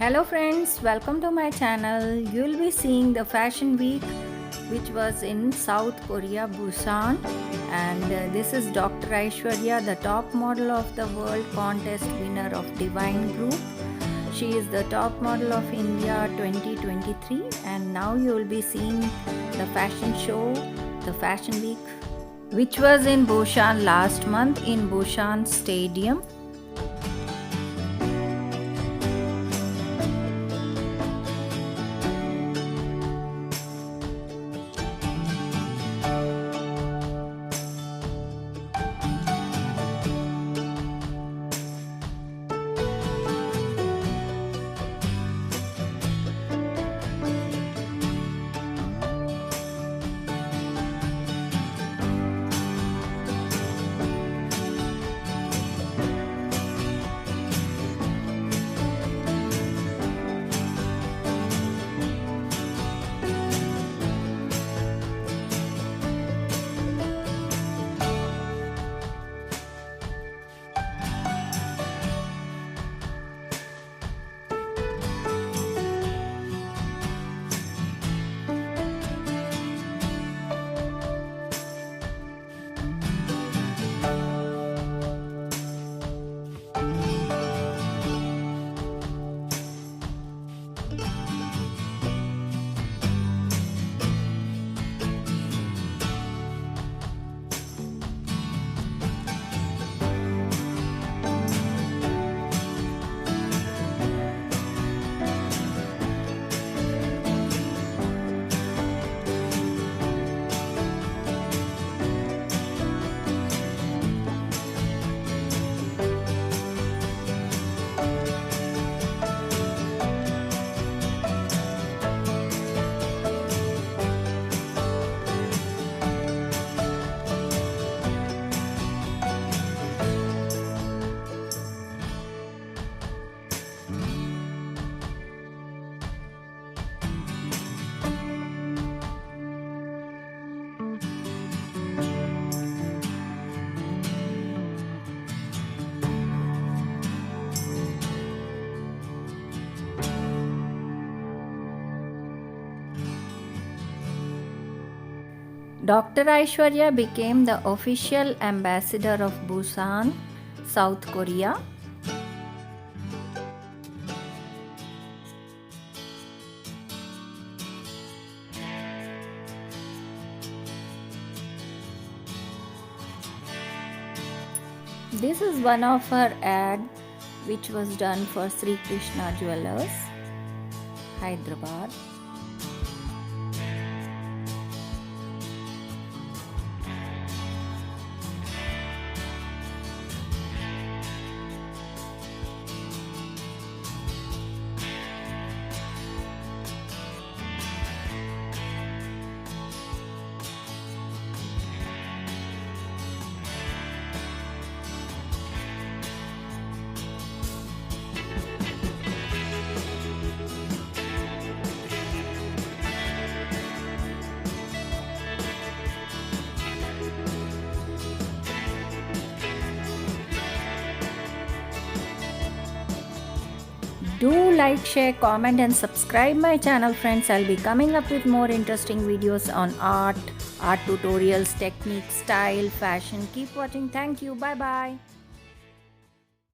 Hello friends, welcome to my channel. You will be seeing the fashion week which was in South Korea, Busan, and this is Dr. Aishwarya, the top model of the world contest winner of Divine Group. She is the top model of India 2023, and now you will be seeing the fashion show, the fashion week, which was in Busan last month in Busan Stadium. Dr. Aishwarya became the official ambassador of Busan, South Korea. This is one of her ad which was done for Sri Krishna Jewellers, Hyderabad. Do like, share, comment and subscribe my channel friends. I'll be coming up with more interesting videos on art tutorials, techniques, style, fashion. Keep watching. Thank you. Bye bye.